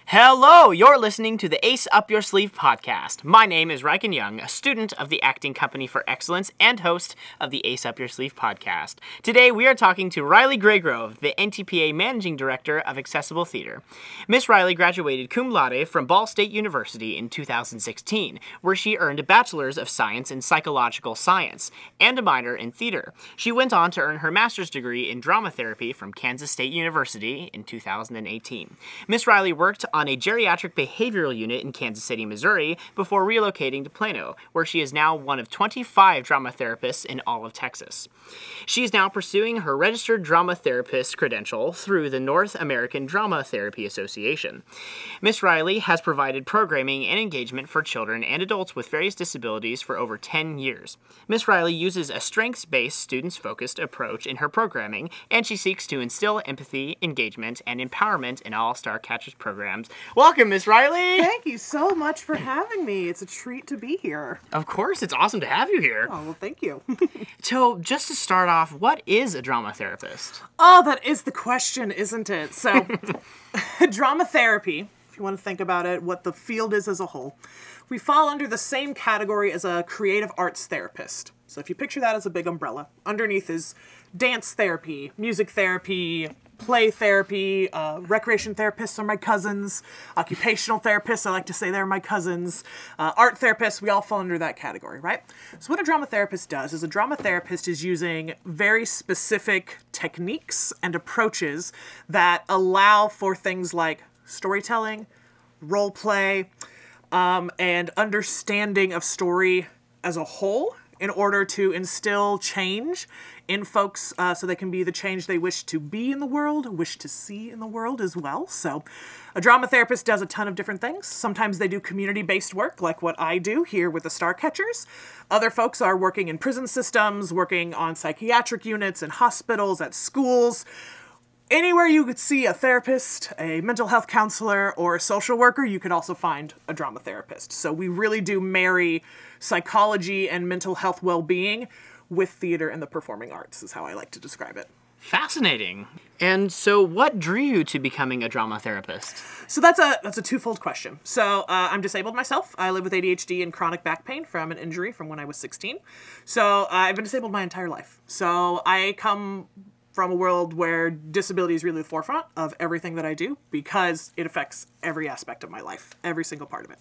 Hello, you're listening to the Ace Up Your Sleeve podcast. My name is Reichen Young, a student of the Acting Company for Excellence and host of the Ace Up Your Sleeve podcast. Today we are talking to Riley Graygrove, the NTPA Managing Director of Accessible Theater. Miss Riley graduated cum laude from Ball State University in 2016, where she earned a Bachelor's of Science in Psychological Science and a minor in theater. She went on to earn her master's degree in drama therapy from Kansas State University in 2018. Miss Riley worked on a geriatric behavioral unit in Kansas City, Missouri, before relocating to Plano, where she is now one of 25 drama therapists in all of Texas. She is now pursuing her registered drama therapist credential through the North American Drama Therapy Association. Miss Riley has provided programming and engagement for children and adults with various disabilities for over 10 years. Miss Riley uses a strengths-based, students-focused approach in her programming, and she seeks to instill empathy, engagement, and empowerment in all Starcatchers programs. Welcome, Miss Riley! Thank you so much for having me. It's a treat to be here. Of course, it's awesome to have you here. Oh, well, thank you. So, just to start off, what is a drama therapist? Oh, that is the question, isn't it? So, drama therapy, if you want to think about it, what the field is as a whole, we fall under the same category as a creative arts therapist. So if you picture that as a big umbrella, underneath is dance therapy, music therapy, play therapy, recreation therapists are my cousins, occupational therapists, I like to say they're my cousins, art therapists, we all fall under that category, right? So what a drama therapist does is a drama therapist is using very specific techniques and approaches that allow for things like storytelling, role play, and understanding of story as a whole in order to instill change in folks so they can be the change they wish to be in the world, wish to see in the world as well. So a drama therapist does a ton of different things. Sometimes they do community-based work like what I do here with the Starcatchers. Other folks are working in prison systems, working on psychiatric units in hospitals, at schools. Anywhere you could see a therapist, a mental health counselor, or a social worker, you could also find a drama therapist. So we really do marry psychology and mental health well-being with theater and the performing arts, is how I like to describe it. Fascinating. And so what drew you to becoming a drama therapist? So that's a twofold question. So I'm disabled myself. I live with ADHD and chronic back pain from an injury from when I was 16. So I've been disabled my entire life. So I come from a world where disability is really the forefront of everything that I do because it affects every aspect of my life, every single part of it.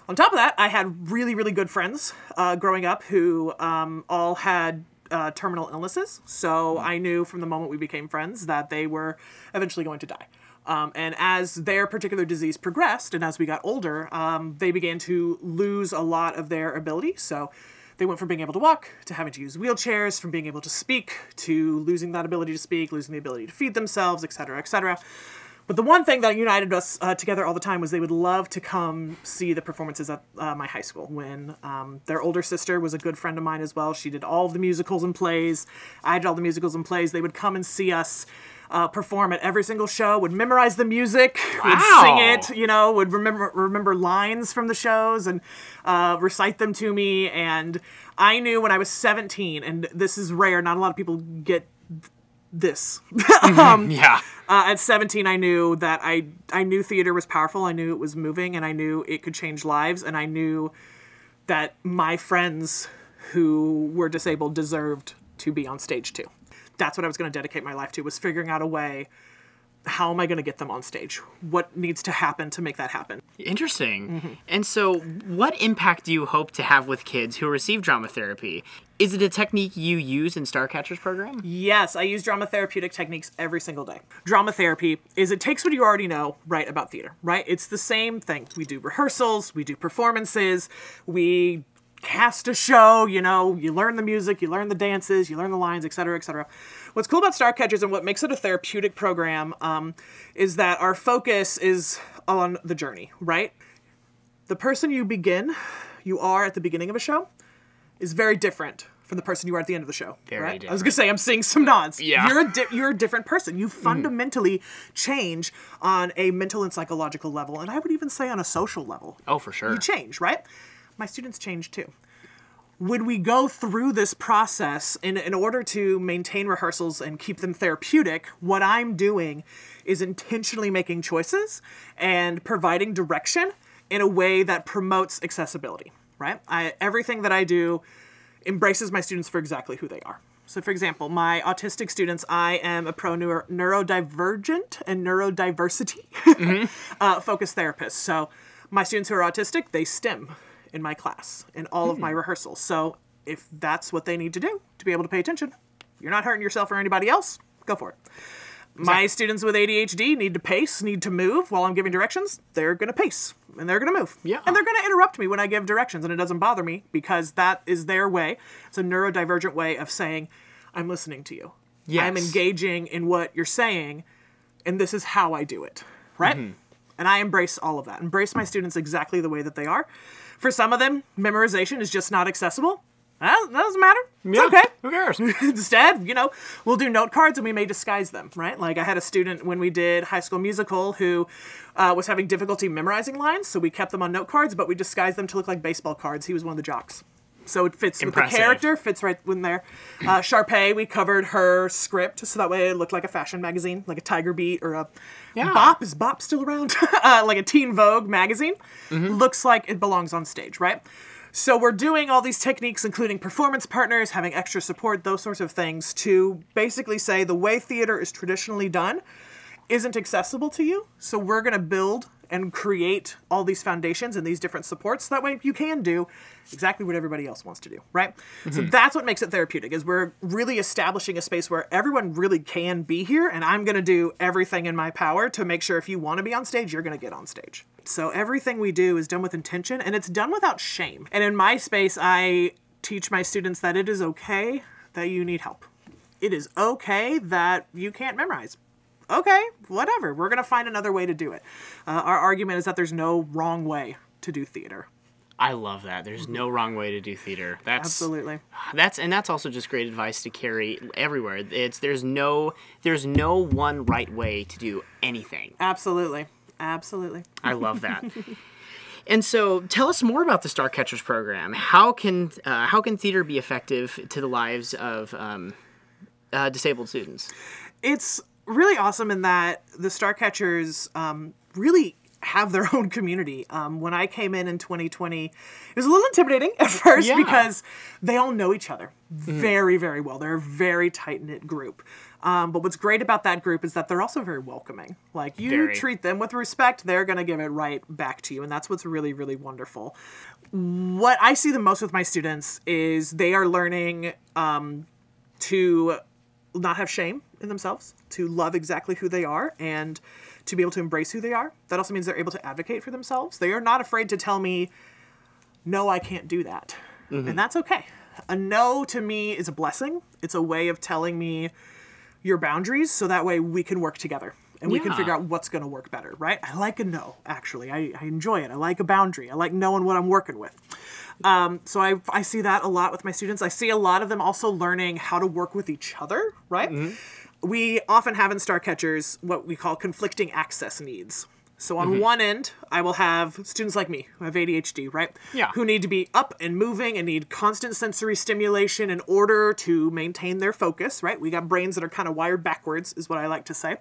On top of that, I had really, really good friends growing up who all had terminal illnesses. So I knew from the moment we became friends that they were eventually going to die. And as their particular disease progressed and as we got older, they began to lose a lot of their ability. So they went from being able to walk to having to use wheelchairs, from being able to speak to losing that ability to speak, losing the ability to feed themselves, etc., etc. But the one thing that united us together all the time was they would love to come see the performances at my high school when their older sister was a good friend of mine as well. She did all of the musicals and plays. I did all the musicals and plays. They would come and see us perform at every single show, would memorize the music, would sing it, you know, would remember lines from the shows and recite them to me. And I knew when I was 17, and this is rare, not a lot of people get this. At 17, I knew that I knew theater was powerful. I knew it was moving, and I knew it could change lives. And I knew that my friends who were disabled deserved to be on stage too. That's what I was going to dedicate my life to, was figuring out a way, how am I going to get them on stage? What needs to happen to make that happen? Interesting. Mm-hmm. And so what impact do you hope to have with kids who receive drama therapy? Is it a technique you use in Starcatchers program? Yes, I use drama therapeutic techniques every single day. Drama therapy is, it takes what you already know, right, about theater, right? It's the same thing. We do rehearsals, we do performances, we cast a show, you know, you learn the music, you learn the dances, you learn the lines, etc., etc. What's cool about Starcatchers and what makes it a therapeutic program is that our focus is on the journey, right? The person you are at the beginning of a show is very different from the person you are at the end of the show. Very right? different. I was going to say, I'm seeing some nods. Yeah. You're a different person. You fundamentally change on a mental and psychological level, and I would even say on a social level. Oh, for sure. You change, right? My students change too. when we go through this process, in order to maintain rehearsals and keep them therapeutic, what I'm doing is intentionally making choices and providing direction in a way that promotes accessibility, right? Everything that I do embraces my students for exactly who they are. So for example, my autistic students, I am a neurodivergent and neurodiversity focused therapist. So my students who are autistic, they STEM in my class, in all of my rehearsals. So if that's what they need to do to be able to pay attention, you're not hurting yourself or anybody else, go for it. Exactly. My students with ADHD need to pace, need to move while I'm giving directions. They're going to pace and they're going to move. Yeah. And they're going to interrupt me when I give directions, and it doesn't bother me because that is their way. It's a neurodivergent way of saying, I'm listening to you. Yes. I'm engaging in what you're saying, and this is how I do it, right? And I embrace all of that. Embrace my students exactly the way that they are. For some of them, memorization is just not accessible. That doesn't matter. It's okay. Who cares? Instead, we'll do note cards and we may disguise them, right? Like I had a student when we did High School Musical who was having difficulty memorizing lines, so we kept them on note cards, but we disguised them to look like baseball cards. He was one of the jocks. So it fits with the character, fits right in there. Sharpay, we covered her script, so that way it looked like a fashion magazine, like a Tiger Beat or a Bop. Is Bop still around? Like a Teen Vogue magazine. Looks like it belongs on stage, right? So we're doing all these techniques, including performance partners, having extra support, those sorts of things, to basically say the way theater is traditionally done isn't accessible to you. So we're going to build and create all these foundations and these different supports. That way you can do exactly what everybody else wants to do, right? So that's what makes it therapeutic, is we're really establishing a space where everyone really can be here, and I'm going to do everything in my power to make sure if you want to be on stage, you're going to get on stage. So everything we do is done with intention, and it's done without shame. And in my space, I teach my students that it is okay that you need help. It is okay that you can't memorize. Okay, whatever. We're going to find another way to do it. Our argument is that there's no wrong way to do theater. I love that. There's no wrong way to do theater. Absolutely. That's also just great advice to carry everywhere. There's no one right way to do anything. Absolutely. Absolutely. I love that. And so, tell us more about the Starcatchers program. How can theater be effective to the lives of disabled students? It's really awesome in that the Starcatchers really have their own community. When I came in 2020, it was a little intimidating at first because they all know each other very, very well. They're a very tight-knit group. But what's great about that group is that they're also very welcoming. Like, you treat them with respect, they're going to give it right back to you. And that's what's really, really wonderful. What I see the most with my students is they are learning to not have shame in themselves, to love exactly who they are, and to be able to embrace who they are. That also means they're able to advocate for themselves. They are not afraid to tell me, no, I can't do that. And that's okay. A no to me is a blessing. It's a way of telling me your boundaries, so that way we can work together and we can figure out what's going to work better, right? I like a no, actually. I enjoy it. I like a boundary. I like knowing what I'm working with. So I see that a lot with my students. I see a lot of them also learning how to work with each other, right? We often have in Starcatchers what we call conflicting access needs. So on one end, I will have students like me who have ADHD, right? Yeah. Who need to be up and moving and need constant sensory stimulation in order to maintain their focus, right? We got brains that are kind of wired backwards, is what I like to say.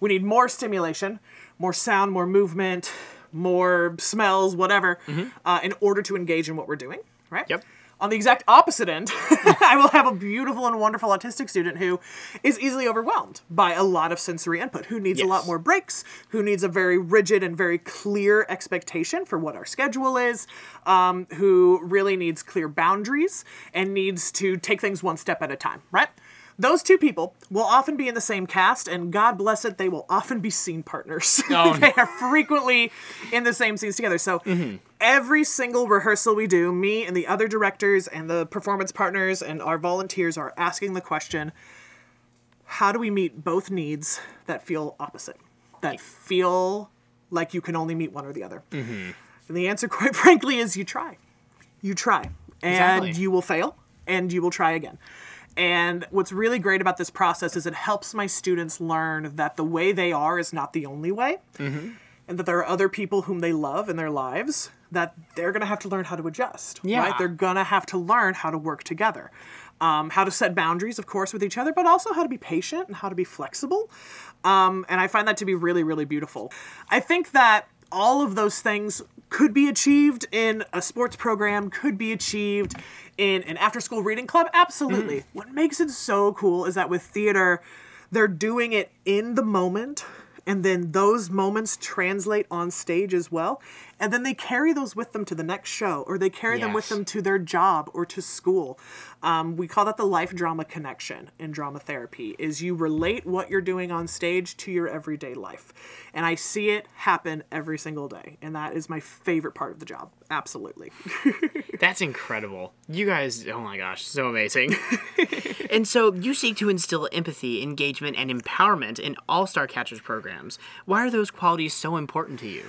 We need more stimulation, more sound, more movement, more smells, whatever, in order to engage in what we're doing, right? Yep. On the exact opposite end, I will have a beautiful and wonderful autistic student who is easily overwhelmed by a lot of sensory input, who needs a lot more breaks, who needs a very rigid and very clear expectation for what our schedule is, who really needs clear boundaries and needs to take things one step at a time, right? Those two people will often be in the same cast, and God bless it, they will often be scene partners. Oh, they are frequently in the same scenes together. So every single rehearsal we do, me and the other directors and the performance partners and our volunteers are asking the question, how do we meet both needs that feel opposite, that feel like you can only meet one or the other? And the answer, quite frankly, is you try. You try. And you will fail, and you will try again. And what's really great about this process is it helps my students learn that the way they are is not the only way, and that there are other people whom they love in their lives that they're going to have to learn how to adjust, Yeah. right? They're going to have to learn how to work together. How to set boundaries, of course, with each other, but also how to be patient and how to be flexible. And I find that to be really, really beautiful. I think that all of those things could be achieved in a sports program, could be achieved in an after-school reading club. Absolutely. What makes it so cool is that with theater, they're doing it in the moment, and then those moments translate on stage as well. And then they carry those with them to the next show, or they carry them with them to their job or to school. We call that the life drama connection in drama therapy, is you relate what you're doing on stage to your everyday life. And I see it happen every single day. And that is my favorite part of the job. Absolutely. That's incredible. You guys, oh my gosh, so amazing. And so you seek to instill empathy, engagement, and empowerment in all Starcatchers programs. Why are those qualities so important to you?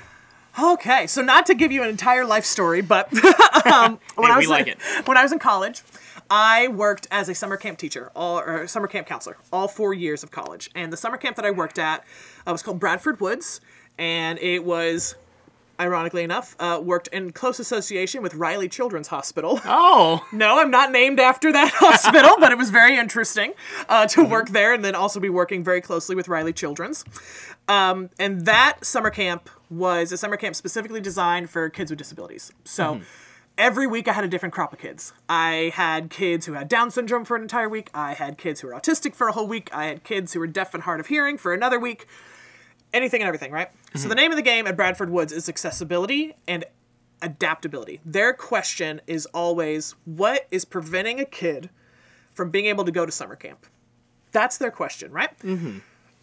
Okay, so not to give you an entire life story, but when I was in college, I worked as a summer camp teacher, or summer camp counselor, all 4 years of college. And the summer camp that I worked at was called Bradford Woods, and it was, ironically enough, worked in close association with Riley Children's Hospital. Oh! No, I'm not named after that hospital, but it was very interesting to work there and then also be working very closely with Riley Children's. And that summer camp was a summer camp specifically designed for kids with disabilities. So every week I had a different crop of kids. I had kids who had Down syndrome for an entire week. I had kids who were autistic for a whole week. I had kids who were deaf and hard of hearing for another week. Anything and everything, right? So the name of the game at Bradford Woods is accessibility and adaptability. Their question is always, what is preventing a kid from being able to go to summer camp? That's their question, right?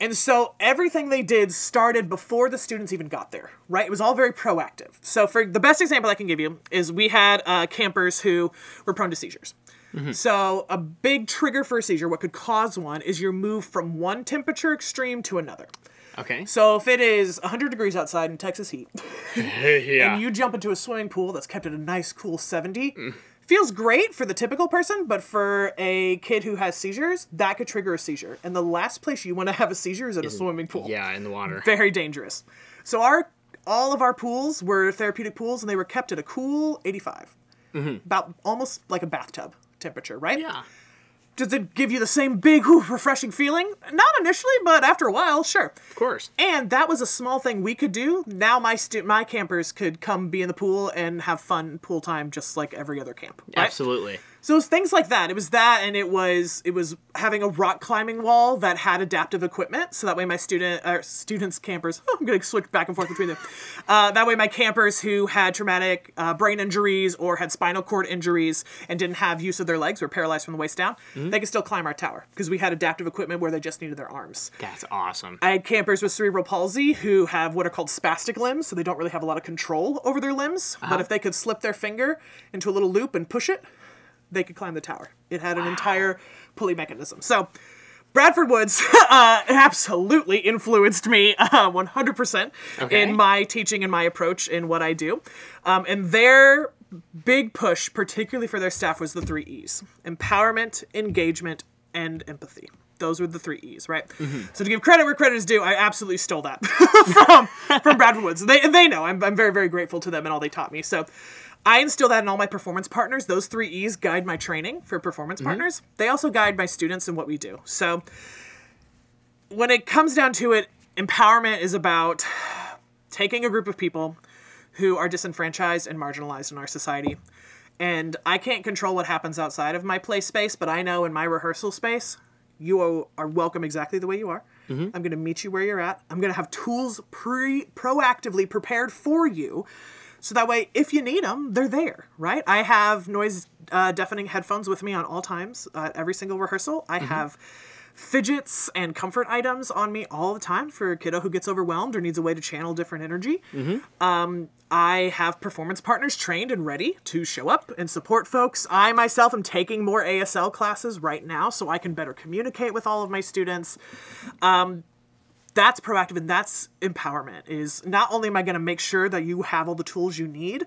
And so everything they did started before the students even got there, right? It was all very proactive. So for the best example I can give you is we had campers who were prone to seizures. So a big trigger for a seizure, what could cause one, is your move from one temperature extreme to another. Okay. So if it is 100 degrees outside in Texas heat, Yeah. and you jump into a swimming pool that's kept at a nice cool 70, feels great for the typical person, but for a kid who has seizures, that could trigger a seizure. And the last place you want to have a seizure is at a swimming pool. Yeah, in the water. Very dangerous. So all of our pools were therapeutic pools, and they were kept at a cool 85. About almost like a bathtub temperature, right? Yeah. Does it give you the same big, refreshing feeling? Not initially, but after a while, sure. Of course. And that was a small thing we could do. Now my campers could come be in the pool and have fun pool time just like every other camp. Right? Absolutely. So it was things like that. It was that, and it was having a rock climbing wall that had adaptive equipment, so that way my campers, I'm going to switch back and forth between them. That way my campers who had traumatic brain injuries or had spinal cord injuries and didn't have use of their legs, were paralyzed from the waist down, they could still climb our tower because we had adaptive equipment where they just needed their arms. That's awesome. I had campers with cerebral palsy who have what are called spastic limbs, so they don't really have a lot of control over their limbs, but if they could slip their finger into a little loop and push it, they could climb the tower. It had an entire pulley mechanism. So Bradford Woods absolutely influenced me 100% in my teaching and my approach in what I do. And their big push, particularly for their staff, was the 3 E's. Empowerment, engagement, and empathy. Those were the 3 E's, right? So to give credit where credit is due, I absolutely stole that from Bradford Woods. They know. I'm very, very grateful to them and all they taught me. So I instill that in all my performance partners. Those 3 E's guide my training for performance partners. They also guide my students in what we do. So when it comes down to it, empowerment is about taking a group of people who are disenfranchised and marginalized in our society. And I can't control what happens outside of my play space, but I know in my rehearsal space, you are welcome exactly the way you are. I'm going to meet you where you're at. I'm going to have tools proactively prepared for you. So that way, if you need them, they're there, right? I have noise deafening headphones with me on all times, every single rehearsal. I have fidgets and comfort items on me all the time for a kiddo who gets overwhelmed or needs a way to channel different energy. I have performance partners trained and ready to show up and support folks. I myself am taking more ASL classes right now so I can better communicate with all of my students. That's proactive, and that's empowerment. Is not only am I going to make sure that you have all the tools you need,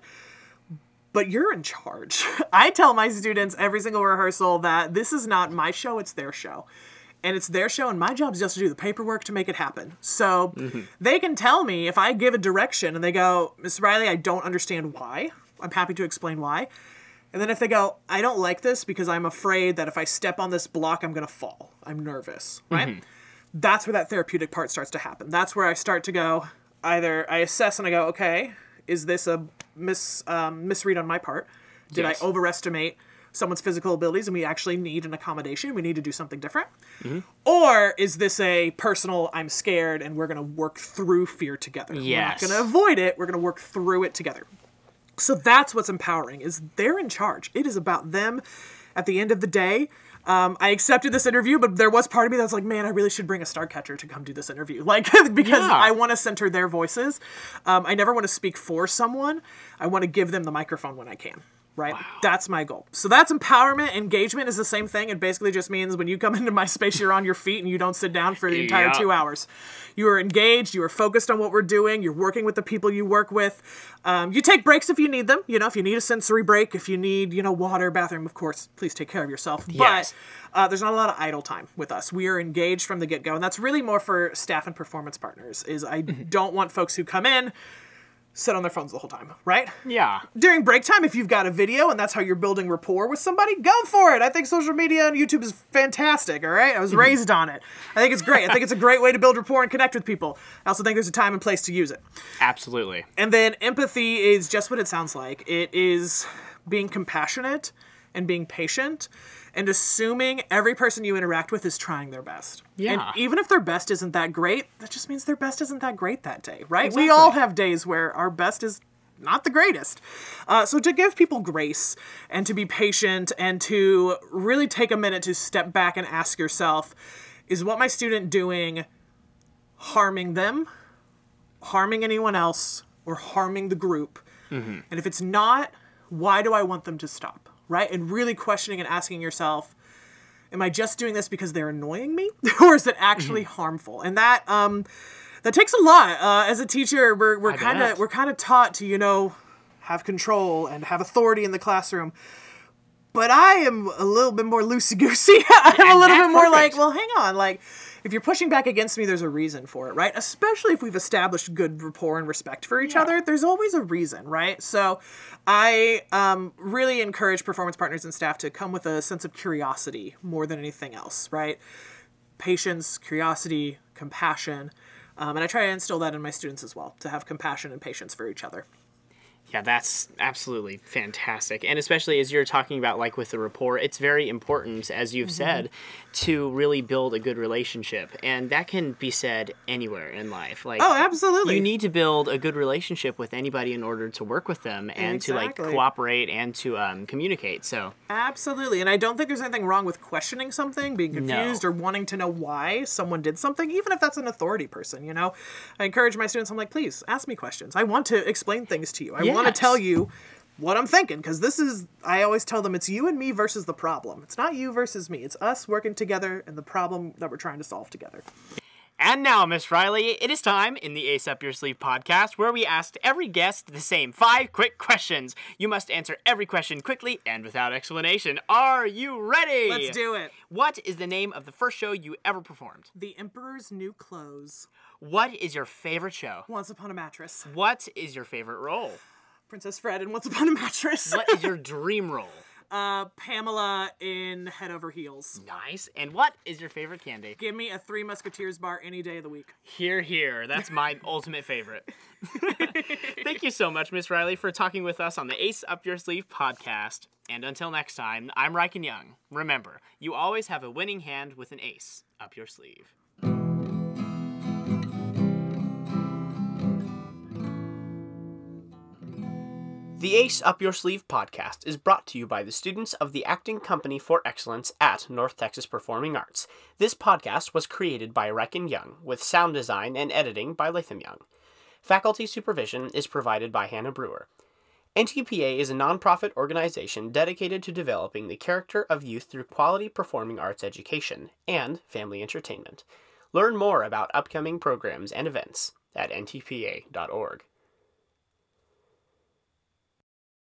but you're in charge. I tell my students every single rehearsal that this is not my show, it's their show. and it's their show, and my job is just to do the paperwork to make it happen. So they can tell me if I give a direction and they go, Miss Riley, I don't understand why. I'm happy to explain why. And then if they go, I don't like this because I'm afraid that if I step on this block, I'm going to fall. I'm nervous, right? That's where that therapeutic part starts to happen. That's where I start to go, either I assess and I go, okay, is this a misread on my part? Did I overestimate someone's physical abilities and we actually need an accommodation? We need to do something different? Or is this a personal, I'm scared and we're going to work through fear together? We're not going to avoid it. We're going to work through it together. So that's what's empowering, is they're in charge. It is about them at the end of the day. I accepted this interview, but there was part of me that was like, man, I really should bring a Starcatcher to come do this interview. Like, because I want to center their voices. I never want to speak for someone. I want to give them the microphone when I can. Right? Wow. That's my goal. So that's empowerment. Engagement is the same thing. It basically just means when you come into my space, you're on your feet and you don't sit down for the entire 2 hours. You are engaged. You are focused on what we're doing. You're working with the people you work with. You take breaks if you need them. You know, if you need a sensory break, if you need, water, bathroom, of course, please take care of yourself. Yes. But there's not a lot of idle time with us. We are engaged from the get-go. And that's really more for staff and performance partners, is I don't want folks who come in, sit on their phones the whole time, right? Yeah. During break time, if you've got a video and that's how you're building rapport with somebody, go for it. I think social media and YouTube is fantastic, all right? I was raised on it. I think it's great. I think it's a great way to build rapport and connect with people. I also think there's a time and place to use it. Absolutely. And then empathy is just what it sounds like. It is being compassionate and being patient and assuming every person you interact with is trying their best. Yeah. And even if their best isn't that great, that just means their best isn't that great that day, right? Exactly. We all have days where our best is not the greatest. So to give people grace and to be patient and to really take a minute to step back and ask yourself, is what my student doing harming them, harming anyone else, or harming the group? And if it's not, why do I want them to stop? Right? And really questioning and asking yourself, am I just doing this because they're annoying me? Or is it actually harmful? And that that takes a lot. As a teacher, we're kind of taught to, have control and have authority in the classroom. But I am a little bit more loosey-goosey. I'm a little bit more like, well, hang on. Like, if you're pushing back against me, there's a reason for it, right? Especially if we've established good rapport and respect for each other, there's always a reason, right? So I really encourage performance partners and staff to come with a sense of curiosity more than anything else, right? Patience, curiosity, compassion. And I try to instill that in my students as well, to have compassion and patience for each other. Yeah, that's absolutely fantastic. And especially as you're talking about, like, with the rapport, it's very important, as you've said, to really build a good relationship. And that can be said anywhere in life. Like, oh, absolutely. You need to build a good relationship with anybody in order to work with them and to, like, cooperate and to communicate. So absolutely. And I don't think there's anything wrong with questioning something, being confused, or wanting to know why someone did something, even if that's an authority person, I encourage my students, I'm like, please, ask me questions. I want to explain things to you. I want to tell you what I'm thinking, because I always tell them, it's you and me versus the problem. It's not you versus me. It's us working together and the problem that we're trying to solve together. And now, Miss Riley, it is time in the Ace Up Your Sleeve podcast where we asked every guest the same 5 quick questions. You must answer every question quickly and without explanation. Are you ready? Let's do it. What is the name of the first show you ever performed? The Emperor's New Clothes. What is your favorite show? Once Upon a Mattress. What is your favorite role? Princess Fred in Once Upon a Mattress. What is your dream role? Pamela in Head Over Heels. Nice. And what is your favorite candy? Give me a Three Musketeers bar any day of the week. Hear, hear. That's my ultimate favorite. Thank you so much, Miss Riley, for talking with us on the Ace Up Your Sleeve podcast. And until next time, I'm Reichen Young. Remember, you always have a winning hand with an ace up your sleeve. The Ace Up Your Sleeve podcast is brought to you by the students of the Acting Company for Excellence at North Texas Performing Arts. This podcast was created by Reichen Young, with sound design and editing by Latham Young. Faculty supervision is provided by Hannah Brewer. NTPA is a nonprofit organization dedicated to developing the character of youth through quality performing arts education and family entertainment. Learn more about upcoming programs and events at ntpa.org.